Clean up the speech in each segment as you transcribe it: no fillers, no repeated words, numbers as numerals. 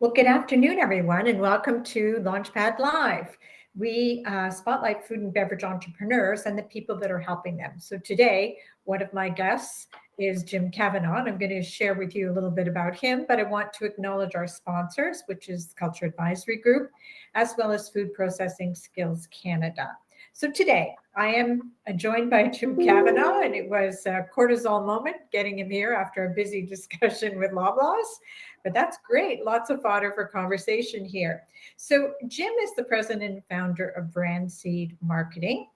Well, good afternoon, everyone, and welcome to LaunchPad Live. We spotlight food and beverage entrepreneurs and the people that are helping them. So today, one of my guests is Jim Kavanaugh. I'm going to share with you a little bit about him, but I want to acknowledge our sponsors, which is the Culture Advisory Group, as well as Food Processing Skills Canada. So today, I am joined by Jim Kavanaugh, and it was a cortisol moment getting him here after a busy discussion with Loblaws. But that's great. Lots of fodder for conversation here. So Jim is the president and founder of Brand Seed Marketing.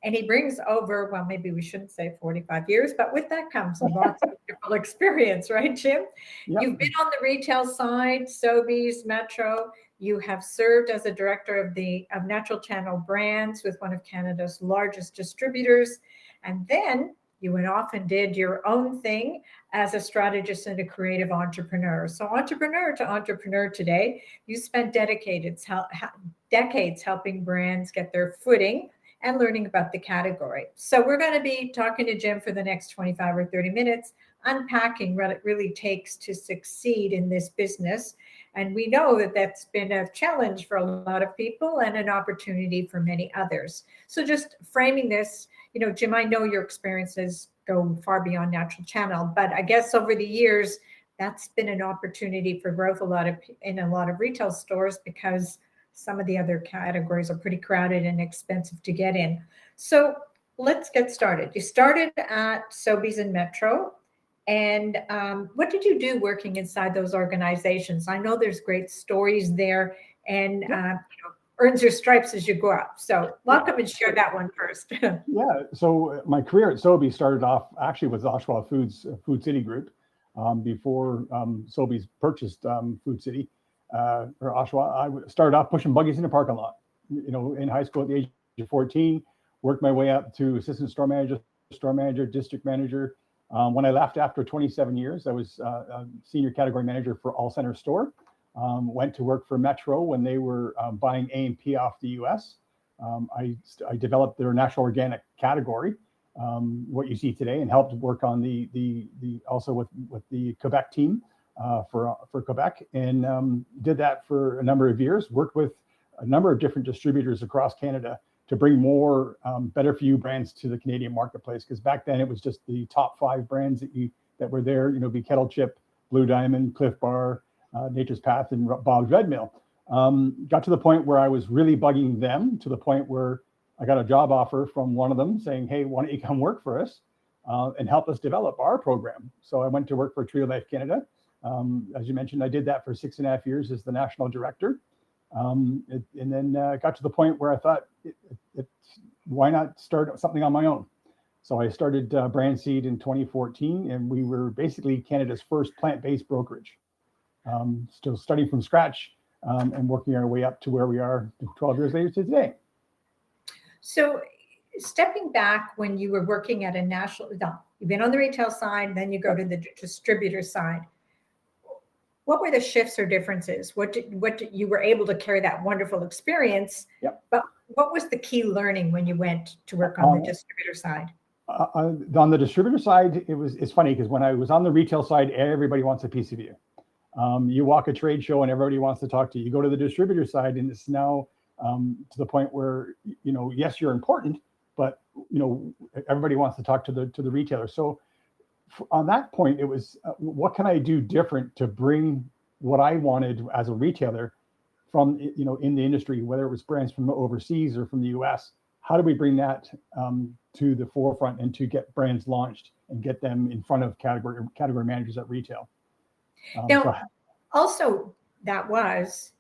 And he brings over, well, maybe we shouldn't say 45 years, but with that comes lots of wonderful experience, right, Jim? Yep. You've been on the retail side, Sobeys, Metro. You have served as a director of Natural Channel Brands with one of Canada's largest distributors. And then you went off and did your own thing as a strategist and a creative entrepreneur. So entrepreneur to entrepreneur today, you spent decades helping brands get their footing and learning about the category. So we're going to be talking to Jim for the next 25 or 30 minutes, unpacking what it really takes to succeed in this business. And we know that that's been a challenge for a lot of people and an opportunity for many others. So just framing this, Jim, I know your experiences go far beyond Natural Channel, but I guess over the years, that's been an opportunity for growth in a lot of retail stores because some of the other categories are pretty crowded and expensive to get in. So let's get started. You started at Sobeys and Metro. And what did you do working inside those organizations? I know there's great stories there and earns your stripes as you go up. So welcome and share that one first. Yeah, so my career at Sobeys started off actually with Oshawa Foods, Food City Group, before Sobeys purchased Food City or Oshawa. I started off pushing buggies in the parking lot. In high school at the age of 14, worked my way up to assistant store manager, district manager. When I left after 27 years, I was senior category manager for All Center Store. Went to work for Metro when they were buying A&P off the US. I developed their natural organic category, what you see today, and helped work on the also with the Quebec team for Quebec, and did that for a number of years. Worked with a number of different distributors across Canada to bring more better for you brands to the Canadian marketplace, because back then it was just the top 5 brands that were there. Be Kettle Chip, Blue Diamond, Cliff Bar, Nature's Path, and Bob's Red Mill. Got to the point where I was really bugging them, to the point where I got a job offer from one of them saying, "Hey, why don't you come work for us and help us develop our program?" So I went to work for Tree of Life Canada. As you mentioned, I did that for 6.5 years as the national director. And then got to the point where I thought, why not start something on my own? So I started Brand Seed in 2014, and we were basically Canada's first plant-based brokerage. Still starting from scratch and working our way up to where we are 12 years later to today. So stepping back, when you were working at you've been on the retail side, then you go to the distributor side. What were the shifts or differences? What you were able to carry that wonderful experience? Yep. But what was the key learning when you went to work on the distributor side? On the distributor side, it's funny because when I was on the retail side, everybody wants a piece of you. You walk a trade show and everybody wants to talk to you. You go to the distributor side, and it's now to the point where yes, you're important, but everybody wants to talk to the retailer. So on that point, it was what can I do different to bring what I wanted as a retailer from in the industry, whether it was brands from overseas or from the US. How do we bring that to the forefront and to get brands launched and get them in front of category managers at retail? Now, also, that was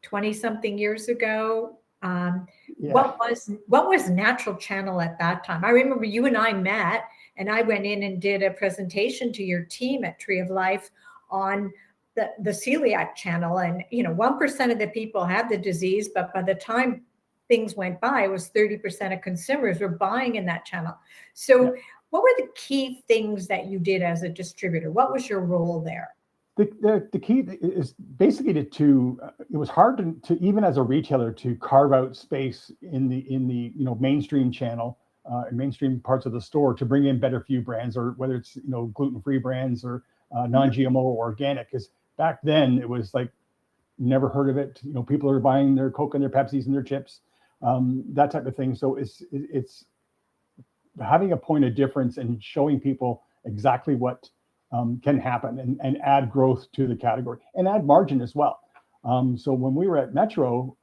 20-something years ago. What was Natural Channel at that time? I remember you and I met, and I went in and did a presentation to your team at Tree of Life on the celiac channel. And 1% of the people had the disease, but by the time things went by, it was 30% of consumers were buying in that channel. So what were the key things that you did as a distributor? What was your role there? The key is basically it was hard to even as a retailer to carve out space in the mainstream channel, mainstream parts of the store, to bring in better for you brands, or whether it's gluten-free brands or non-GMO or organic. Because back then it was like never heard of it. People are buying their Coke and their Pepsis and their chips, that type of thing. So it's having a point of difference and showing people exactly what can happen and add growth to the category and add margin as well. So when we were at Metro,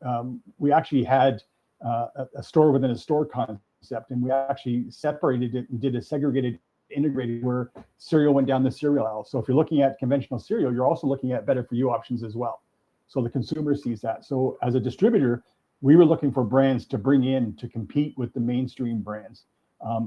we actually had a store within a store concept, and we actually separated it and did a segregated integrated where cereal went down the cereal aisle. So if you're looking at conventional cereal, you're also looking at better for you options as well. So the consumer sees that. So as a distributor, we were looking for brands to bring in to compete with the mainstream brands,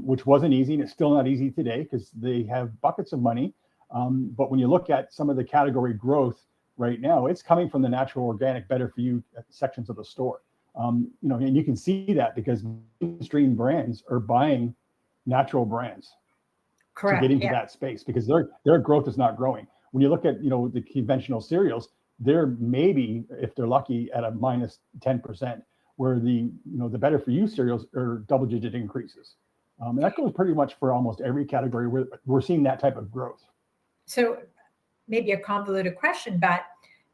which wasn't easy, and it's still not easy today because they have buckets of money. But when you look at some of the category growth right now, it's coming from the natural, organic, better for you sections of the store. And you can see that because mainstream brands are buying natural brands. Correct. To get into that space because their growth is not growing. When you look at the conventional cereals, they're maybe, if they're lucky, at a minus 10%, where the better for you cereals are double-digit increases. And that goes pretty much for almost every category where we're seeing that type of growth. So maybe a convoluted question, but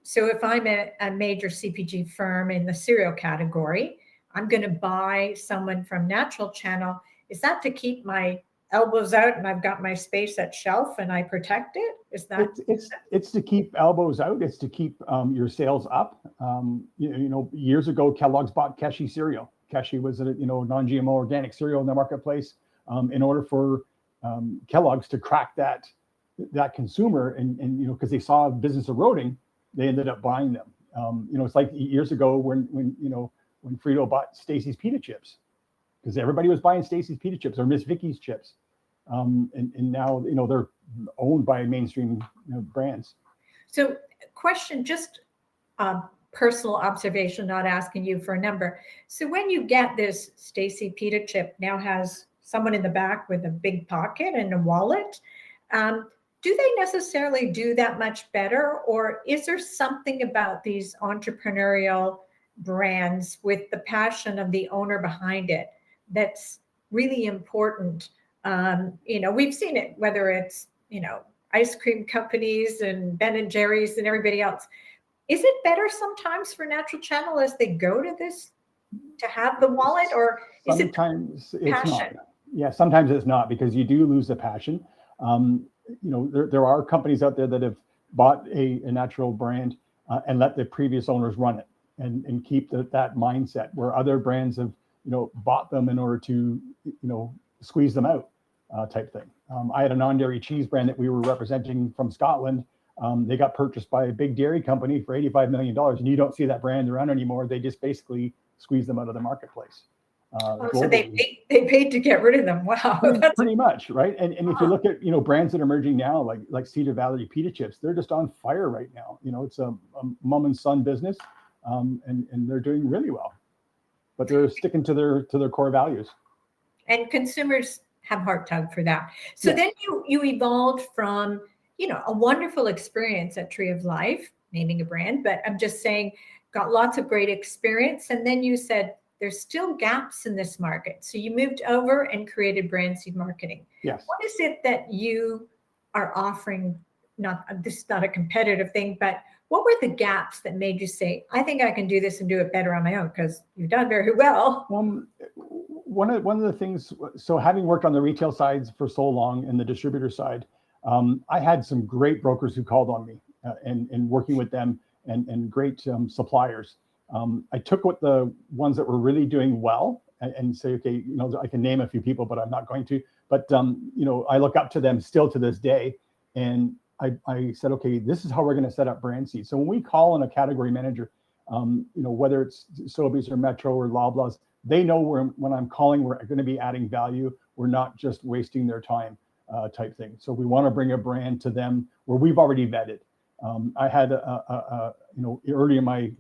so if I'm a major CPG firm in the cereal category, I'm going to buy someone from Natural Channel. Is that to keep my elbows out and I've got my space at shelf and I protect it? Is that it's to keep elbows out? It's to keep your sales up. Years ago, Kellogg's bought Keshi cereal. Keshi was a non-GMO organic cereal in the marketplace. In order for Kellogg's to crack that consumer and because they saw business eroding, they ended up buying them. It's like years ago when Frito bought Stacy's pita chips, because everybody was buying Stacy's pita chips or Miss Vicky's chips. And now, they're owned by mainstream brands. So question, just personal observation, not asking you for a number. So when you get this Stacy pita chip now has someone in the back with a big pocket and a wallet, do they necessarily do that much better? Or is there something about these entrepreneurial brands with the passion of the owner behind it that's really important? We've seen it, whether it's, ice cream companies and Ben and Jerry's and everybody else. Is it better sometimes for Natural Channel as they go to this to have the wallet, or is sometimes it it's not? Yeah, sometimes it's not, because you do lose the passion. There are companies out there that have bought a natural brand and let the previous owners run it and keep that mindset, where other brands have bought them in order to squeeze them out, type thing. I had a non-dairy cheese brand that we were representing from Scotland. They got purchased by a big dairy company for $85 million, and you don't see that brand around anymore. They just basically squeeze them out of the marketplace. So they paid to get rid of them. Wow. Pretty much, right? And if you look at brands that are emerging now, like Cedar Valley pita chips, they're just on fire right now. It's a mom and son business, and they're doing really well, but they're sticking to their core values. And consumers have heart tug for that. So then you evolved from a wonderful experience at Tree of Life, naming a brand, but I'm just saying, got lots of great experience, and then you said, there's still gaps in this market. So you moved over and created Brand Seed Marketing. Yes. What is it that you are offering? This is not a competitive thing, but what were the gaps that made you say, I think I can do this and do it better on my own? Because you've done very well. One of the things, so having worked on the retail sides for so long and the distributor side, I had some great brokers who called on me and working with them and great suppliers. I took what the ones that were really doing well and say, okay, I can name a few people, but I'm not going to. But I look up to them still to this day, and I said, okay, this is how we're going to set up Brand Seed. So when we call on a category manager, whether it's Sobeys or Metro or Loblaws, they know when I'm calling, we're going to be adding value. We're not just wasting their time, type thing. So we want to bring a brand to them where we've already vetted. I had early in my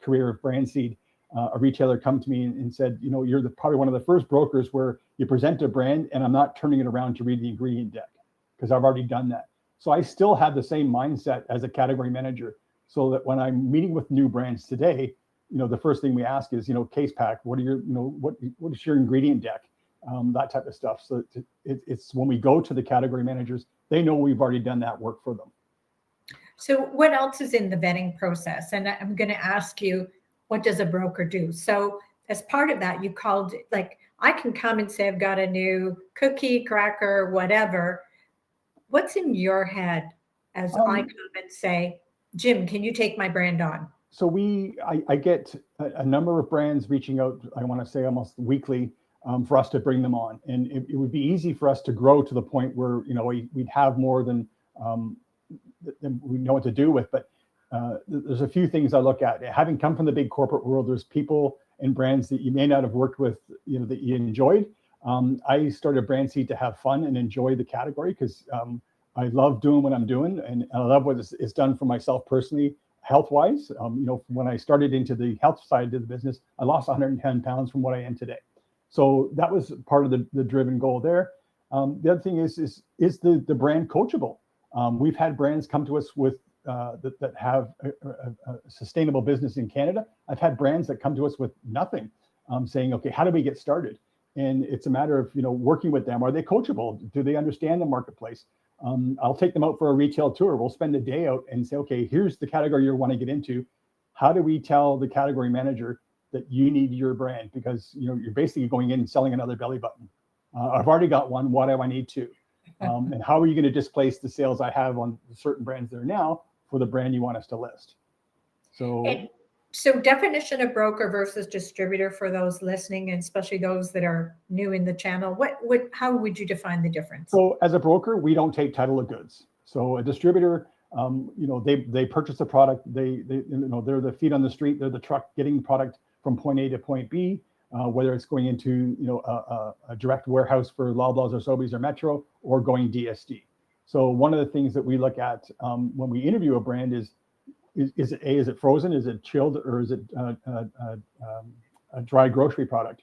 career of Brand Seed, a retailer come to me and said, you're probably one of the first brokers where you present a brand and I'm not turning it around to read the ingredient deck, because I've already done that. So I still have the same mindset as a category manager, so that when I'm meeting with new brands today, the first thing we ask is, case pack, what are your, what is your ingredient deck, that type of stuff. So it's when we go to the category managers, they know we've already done that work for them. So what else is in the vetting process? And I'm going to ask you, what does a broker do? So as part of that, you called, like, I can come and say, I've got a new cookie, cracker, whatever. What's in your head as I come and say, Jim, can you take my brand on? So I get a number of brands reaching out, I want to say almost weekly, for us to bring them on. And it would be easy for us to grow to the point where, we'd have more than we know what to do with. But there's a few things I look at. Having come from the big corporate world, there's people and brands that you may not have worked with, that you enjoyed. I started Brand Seed to have fun and enjoy the category because I love doing what I'm doing, and I love what it's done for myself personally, health-wise. When I started into the health side of the business, I lost 110 pounds from what I am today. So that was part of the driven goal there. The other thing is the brand coachable? We've had brands come to us with that have a sustainable business in Canada. I've had brands that come to us with nothing, saying, okay, how do we get started? And it's a matter of working with them. Are they coachable? Do they understand the marketplace? I'll take them out for a retail tour. We'll spend a day out and say, okay, here's the category you want to get into. How do we tell the category manager that you need your brand? Because you're basically going in and selling another belly button. I've already got one. Why do I need two? And how are you going to displace the sales I have on certain brands there now for the brand you want us to list? So definition of broker versus distributor for those listening, and especially those that are new in the channel, how would you define the difference? So as a broker, we don't take title of goods. So a distributor, they purchase a product. They're the feet on the street. They're the truck getting product from point A to point B, whether it's going into a direct warehouse for Loblaws or Sobeys or Metro, or going DSD. So one of the things that we look at when we interview a brand is it frozen? Is it chilled? Or is it a dry grocery product?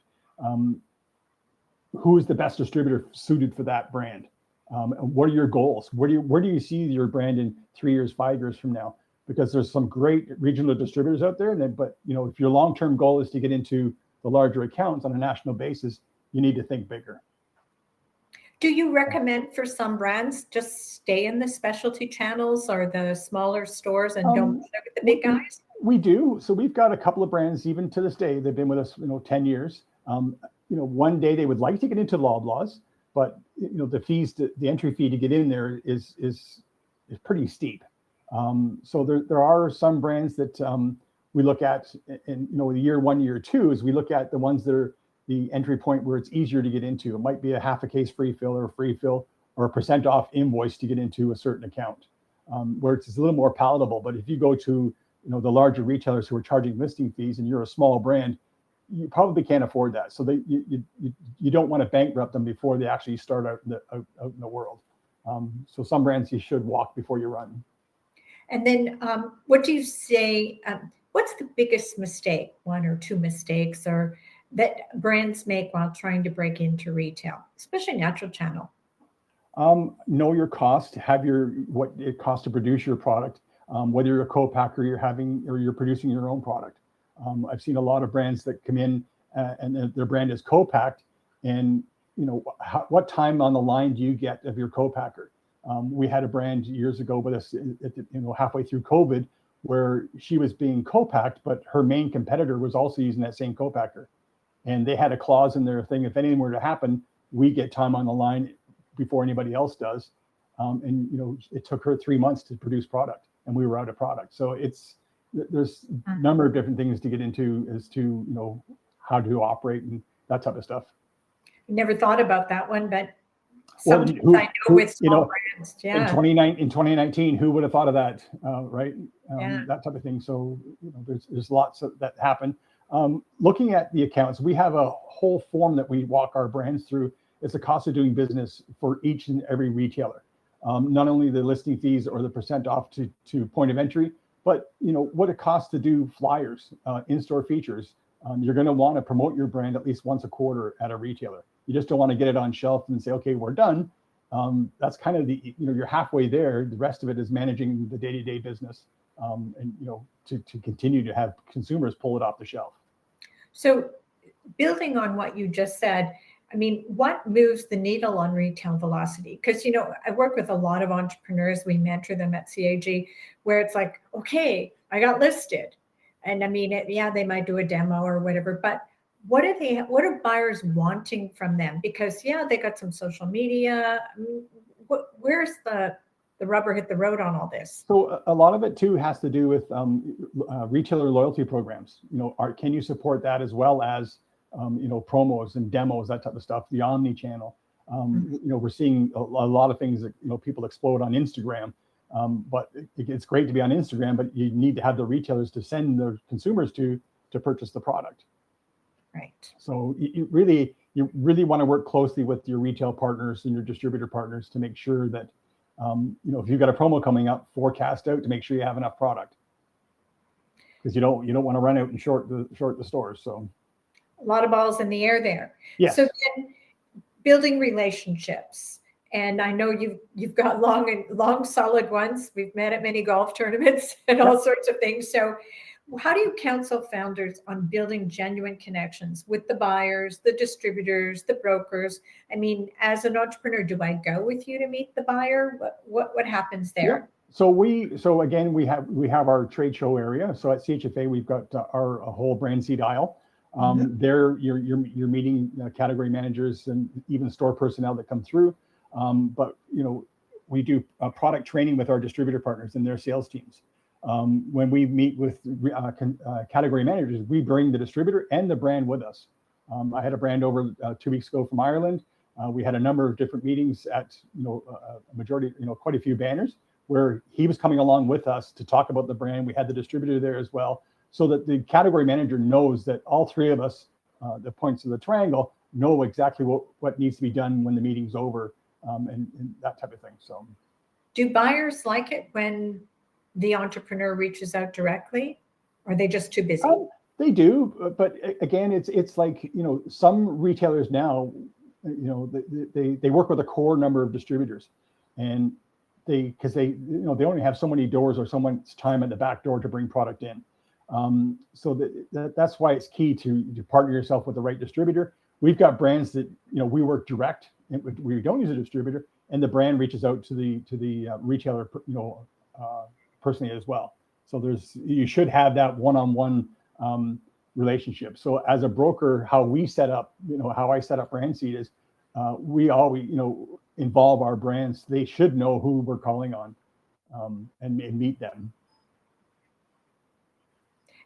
Who is the best distributor suited for that brand? What are your goals? Where do you see your brand in 3 years, 5 years from now? Because there's some great regional distributors out there, but if your long-term goal is to get into the larger accounts on a national basis, you need to think bigger. Do you recommend for some brands just stay in the specialty channels or the smaller stores and don't look at the big guys? We do. So we've got a couple of brands, even to this day, they've been with us 10 years. One day they would like to get into Loblaws, but the fees, the entry fee to get in there is pretty steep. So there are some brands that we look at in the year 1, year 2, is we look at the ones that are the entry point where it's easier to get into. It might be a half a case free fill or a free fill or a % off invoice to get into a certain account, where it's a little more palatable. But if you go to the larger retailers who are charging listing fees and you're a small brand, you probably can't afford that. So you don't want to bankrupt them before they actually start out in the world. So some brands you should walk before you run. And then what do you say, what's the biggest mistake, 1 or 2 mistakes or that brands make while trying to break into retail, especially natural channel? Know your cost, what it costs to produce your product, whether you're a co-packer, you're producing your own product. I've seen a lot of brands that come in and their brand is co-packed, and what time on the line do you get of your co-packer? We had a brand years ago with us, halfway through COVID, where she was being co-packed, but her main competitor was also using that same co-packer, and they had a clause in their thing: if anything were to happen, we get time on the line before anybody else does. And it took her 3 months to produce product, and we were out of product. So there's a number of different things to get into as to how to operate and that type of stuff. Never thought about that one, but sometimes I know with small brands. Yeah. In 2019, who would have thought of that, right? That type of thing. So there's lots that happen. Looking at the accounts, we have a whole form that we walk our brands through. It's the cost of doing business for each and every retailer. Not only the listing fees or the % off to point of entry, but what it costs to do flyers, in-store features. You're going to want to promote your brand at least once a quarter at a retailer. You just don't want to get it on shelf and say, okay, we're done. That's kind of you're halfway there. The rest of it is managing the day-to-day business, and to continue to have consumers pull it off the shelf. So building on what you just said, I mean, what moves the needle on retail velocity? Because, I work with a lot of entrepreneurs. We mentor them at CAG, where it's like, okay, I got listed. And I mean, yeah, they might do a demo or whatever, but what are buyers wanting from them? Because, yeah, they got some social media. I mean, where's the rubber hit the road on all this? So a lot of it too has to do with retailer loyalty programs. Can you support that as well as promos and demos, that type of stuff, the omni-channel. We're seeing a lot of things that, people explode on Instagram. But it's great to be on Instagram, but you need to have the retailers to send their consumers to purchase the product. Right. So you really want to work closely with your retail partners and your distributor partners to make sure that, if you've got a promo coming up, forecast out to make sure you have enough product, because you don't want to run out and short the stores. So a lot of balls in the air there. Yes. So then building relationships. And I know you've got long, solid ones. We've met at many golf tournaments and all sorts of things. So how do you counsel founders on building genuine connections with the buyers, the distributors, the brokers? I mean, as an entrepreneur, do I go with you to meet the buyer? What happens there? Yeah. So again, we have our trade show area. So at CHFA, we've got our whole brand seed aisle. There you're meeting category managers and even store personnel that come through. But we do product training with our distributor partners and their sales teams. When we meet with category managers, we bring the distributor and the brand with us. I had a brand over 2 weeks ago from Ireland. We had a number of different meetings at a majority, quite a few banners, where he was coming along with us to talk about the brand. We had the distributor there as well, so that the category manager knows that all three of us, the points of the triangle, know exactly what needs to be done when the meeting's over, and that type of thing. So, do buyers like it when the entrepreneur reaches out directly, or are they just too busy? They do, but again, it's like, some retailers now, they work with a core number of distributors, and because they only have so many doors or so much time at the back door to bring product in. So that's why it's key to partner yourself with the right distributor. We've got brands that we work direct, and we don't use a distributor, and the brand reaches out to the retailer personally as well. So you should have that one-on-one relationship. So as a broker, how I set up Brand Seed is we always involve our brands. They should know who we're calling on, and meet them.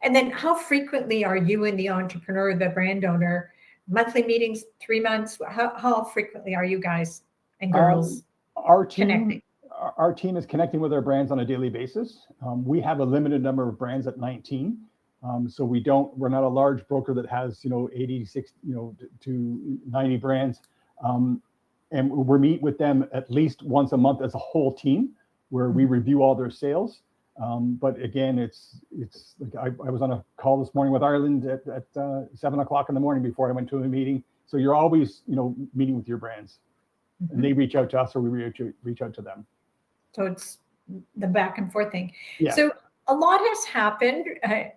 And then how frequently are you and the entrepreneur, the brand owner, monthly meetings, 3 months? How frequently are you guys and girls connecting? Our team is connecting with our brands on a daily basis. We have a limited number of brands at 19. So we're not a large broker that has, 86, to 90 brands. And we meet with them at least once a month as a whole team, where we review all their sales. But again, it's like I was on a call this morning with Ireland at 7 o'clock in the morning before I went to a meeting. So you're always, meeting with your brands, and they reach out to us, or we reach out to them. So it's the back and forth thing. Yeah. So a lot has happened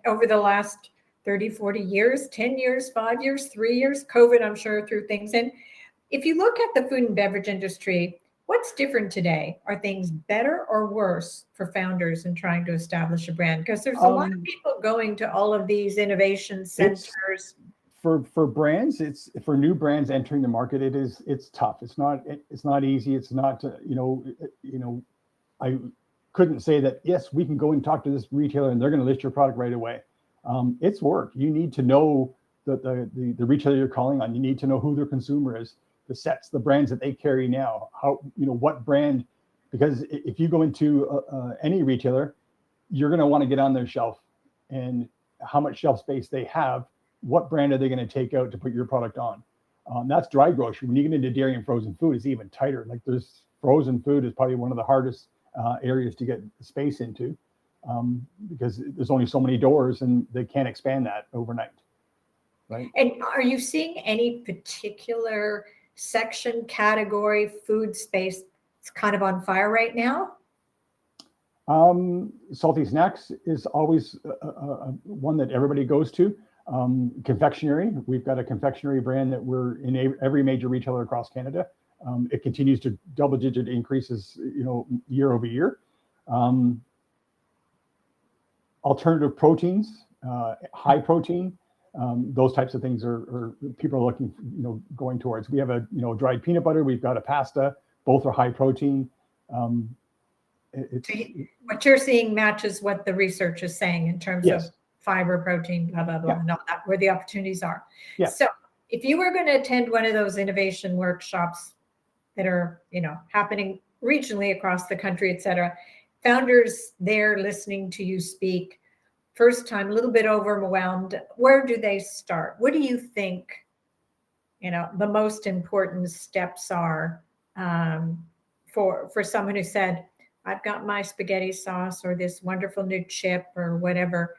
over the last 30, 40 years, 10 years, 5 years, 3 years. COVID, I'm sure, threw things in. If you look at the food and beverage industry, what's different today? Are things better or worse for founders in trying to establish a brand? Because there's a lot of people going to all of these innovation centers. For brands, it's for new brands entering the market. It's tough. It's not easy. It's not I couldn't say that, yes, we can go and talk to this retailer and they're going to list your product right away. It's work. You need to know the retailer you're calling on. You need to know who their consumer is, the sets, the brands that they carry now, how, what brand, because if you go into any retailer, you're going to want to get on their shelf, and how much shelf space they have, what brand are they going to take out to put your product on? That's dry grocery. When you get into dairy and frozen food, it's even tighter. Like frozen food is probably one of the hardest areas to get space into, because there's only so many doors and they can't expand that overnight. Right. And are you seeing any particular section, category, food space that's kind of on fire right now? Salty snacks is always one that everybody goes to. Confectionery, we've got a confectionery brand that we're in every major retailer across Canada. It continues to double-digit increases, year over year. Alternative proteins, high protein, those types of things are people are looking, going towards. We have a dried peanut butter. We've got a pasta. Both are high protein. What you're seeing matches what the research is saying in terms Yes. of fiber, protein, blah, blah, blah, and all that, where the opportunities are. Yeah. So if you were going to attend one of those innovation workshops that are, happening regionally across the country, et cetera, founders there listening to you speak, first time, a little bit overwhelmed, where do they start? What do you think, the most important steps are for someone who said, I've got my spaghetti sauce or this wonderful new chip or whatever.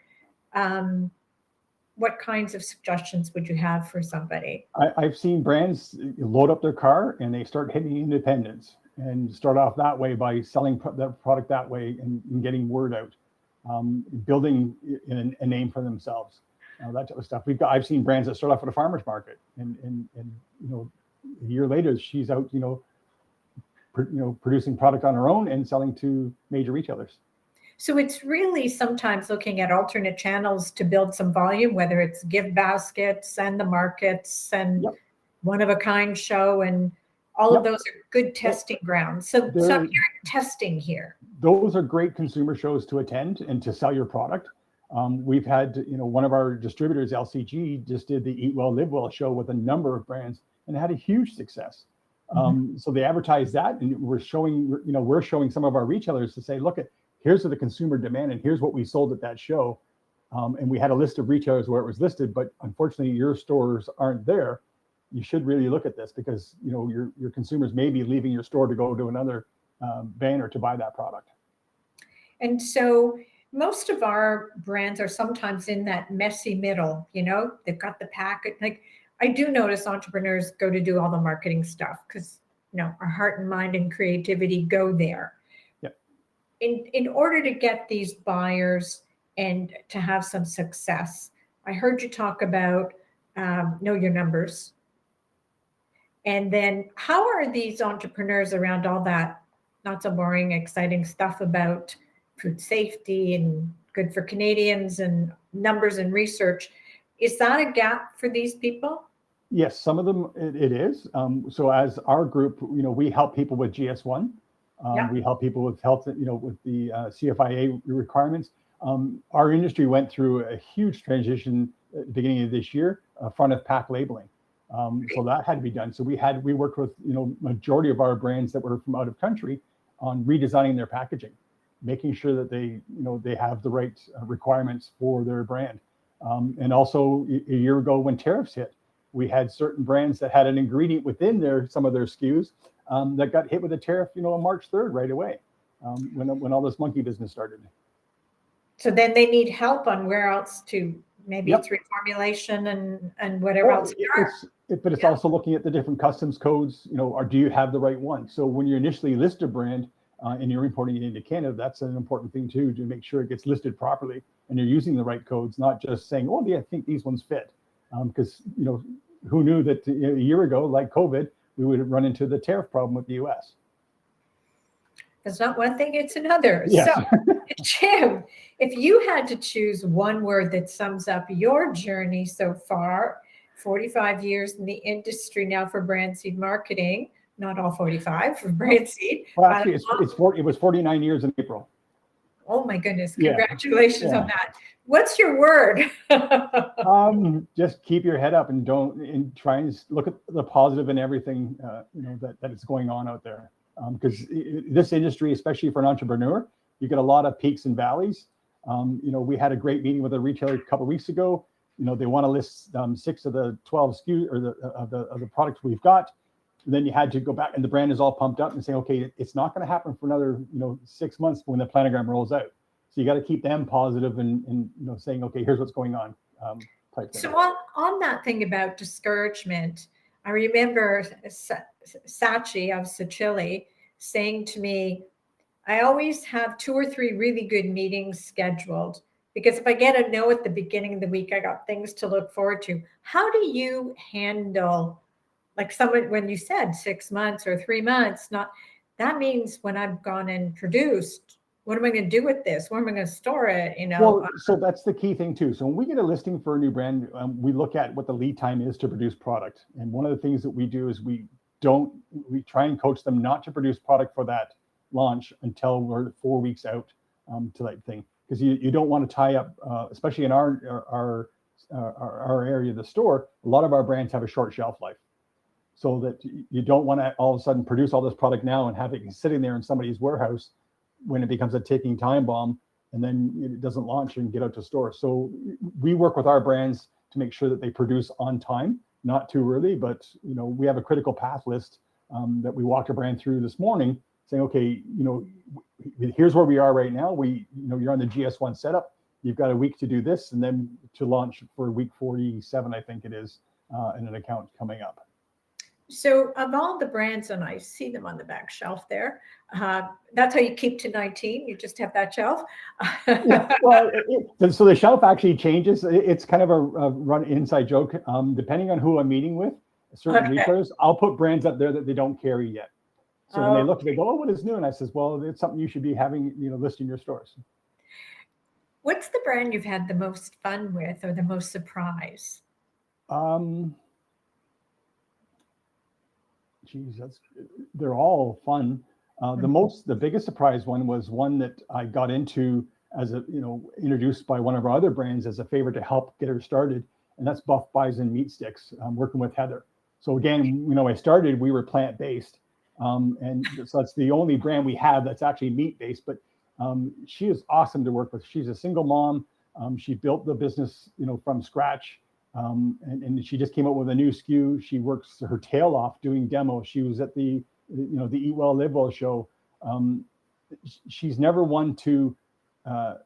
What kinds of suggestions would you have for somebody? I've seen brands load up their car and they start hitting independence and start off that way by selling that product that way and getting word out, building a name for themselves, that type of stuff. I've seen brands that start off at a farmer's market and a year later she's out, producing product on her own and selling to major retailers. So it's really sometimes looking at alternate channels to build some volume, whether it's gift baskets and the markets and one of a kind show, and all of those are good testing grounds. So you're testing here. Those are great consumer shows to attend and to sell your product. We've had, one of our distributors, LCG, just did the Eat Well, Live Well show with a number of brands and had a huge success. So they advertise that, and we're showing some of our retailers to say, look, here's the consumer demand, and here's what we sold at that show. And we had a list of retailers where it was listed, but unfortunately your stores aren't there. You should really look at this because your consumers may be leaving your store to go to another banner to buy that product. And so most of our brands are sometimes in that messy middle. They've got the packet. Like, I do notice entrepreneurs go to do all the marketing stuff because our heart and mind and creativity go there. In order to get these buyers and to have some success, I heard you talk about know your numbers. And then how are these entrepreneurs around all that not so boring, exciting stuff about food safety and good for Canadians and numbers and research? Is that a gap for these people? Yes, some of them it is. So as our group, we help people with GS1. We help people with health, with the CFIA requirements. Our industry went through a huge transition at the beginning of this year, front of pack labeling. So that had to be done. So we worked with, majority of our brands that were from out of country on redesigning their packaging, making sure that they have the right requirements for their brand. And also a year ago when tariffs hit, we had certain brands that had an ingredient within some of their SKUs that got hit with a tariff, on March 3rd right away, when all this monkey business started. So then they need help on where else to, maybe it's reformulation and whatever else. But it's also looking at the different customs codes, or do you have the right one? So when you initially list a brand and you're importing it into Canada, that's an important thing too, to make sure it gets listed properly and you're using the right codes, not just saying, oh yeah, I think these ones fit. Because, who knew that a year ago, like COVID, we would run into the tariff problem with the US. It's not one thing, it's another. Yes. So, Jim, if you had to choose one word that sums up your journey so far, 45 years in the industry now for brand seed marketing, not all 45 for brand seed. Well, actually, it was 49 years in April. Oh my goodness! Congratulations on that. What's your word? Just keep your head up and try and look at the positive in everything that is going on out there. Because this industry, especially for an entrepreneur, you get a lot of peaks and valleys. We had a great meeting with a retailer a couple of weeks ago. They want to list 6 of the 12 SKUs or of the products we've got. And then you had to go back, and the brand is all pumped up and saying, okay, it's not going to happen for another 6 months when the planogram rolls out. So you got to keep them positive and saying, okay, here's what's going on. So on that thing about discouragement, I remember Sachi of Sicily saying to me, I always have 2 or 3 really good meetings scheduled, Because if I get a no at the beginning of the week, I got things to look forward to. How do you handle, like someone, when you said 6 months or 3 months, not, that means when I've gone and produced, what am I going to do with this? Where am I going to store it? Well, so that's the key thing too. So when we get a listing for a new brand, we look at what the lead time is to produce product. And one of the things that we do is we try and coach them not to produce product for that launch until we're 4 weeks out to that thing. Because you don't want to tie up, especially in our area of the store, a lot of our brands have a short shelf life. So that you don't want to all of a sudden produce all this product now and have it sitting there in somebody's warehouse when it becomes a ticking time bomb, and then it doesn't launch and get out to stores. So we work with our brands to make sure that they produce on time, not too early, but we have a critical path list that we walked a brand through this morning, saying, okay, here's where we are right now. You're on the GS1 setup. You've got a week to do this, and then to launch for week 47, I think it is, in an account coming up. So of all the brands, and I see them on the back shelf there, that's how you keep to 19. You just have that shelf. Yeah, well, so the shelf actually changes. It's kind of a run inside joke. Depending on who I'm meeting with, certain retailers, I'll put brands up there that they don't carry yet. So when they look, they go, "Oh, what is new?" And I says, "Well, it's something you should be having, list in your stores." What's the brand you've had the most fun with, or the most surprise? Geez, they're all fun. The biggest surprise one was one that I got into as introduced by one of our other brands as a favor to help get her started, and that's Buff Bison meat sticks. Working with Heather. So again, when I started, we were plant-based, and so that's the only brand we have that's actually meat-based. But she is awesome to work with. She's a single mom. She built the business, from scratch. And she just came up with a new SKU. She works her tail off doing demos. She was at the Eat Well, Live Well show. She's never one to, I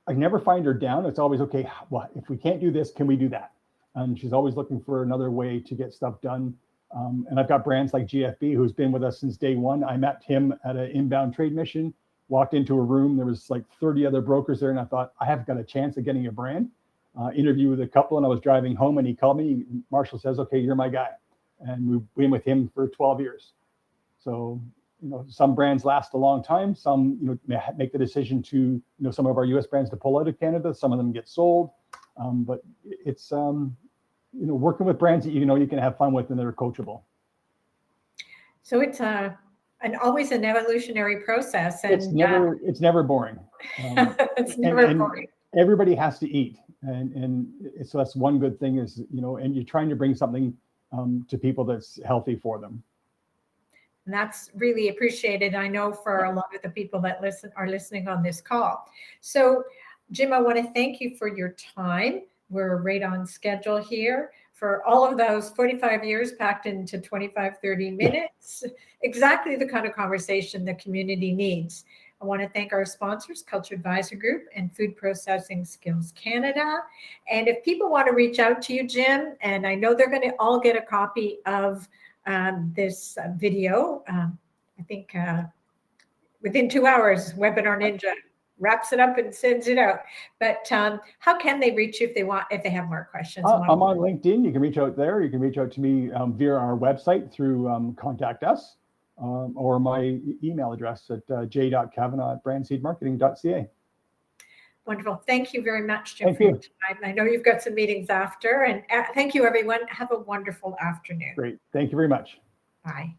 never find her down. It's always, okay, well, if we can't do this, can we do that? And she's always looking for another way to get stuff done. And I've got brands like GFB, who's been with us since day one. I met him at an inbound trade mission, walked into a room. There was like 30 other brokers there. And I thought, I have got a chance of getting a brand. Interview with a couple, and I was driving home, and he called me. Marshall says, "Okay, you're my guy," and we've been with him for 12 years. So, some brands last a long time. Some, make the decision to, some of our U.S. brands to pull out of Canada. Some of them get sold, but it's, working with brands that you can have fun with and that are coachable. So it's always an evolutionary process, and it's never boring. It's never boring. Everybody has to eat. And so that's one good thing is, and you're trying to bring something to people that's healthy for them. And that's really appreciated, I know, for a lot of the people that are listening on this call. So, Jim, I want to thank you for your time. We're right on schedule here for all of those 45 years packed into 25, 30 minutes. Exactly the kind of conversation the community needs. I want to thank our sponsors, Culture Advisor Group and Food Processing Skills Canada. And if people want to reach out to you, Jim, and I know they're going to all get a copy of this video, I think within 2 hours, Webinar Ninja wraps it up and sends it out. But how can they reach you if they have more questions? I'm on LinkedIn. You can reach out there. You can reach out to me via our website through Contact Us. Or my email address at j.kavanagh@brandseedmarketing.ca. Wonderful. Thank you very much, Jim, for your time. I know you've got some meetings after, and thank you, everyone. Have a wonderful afternoon. Great. Thank you very much. Bye.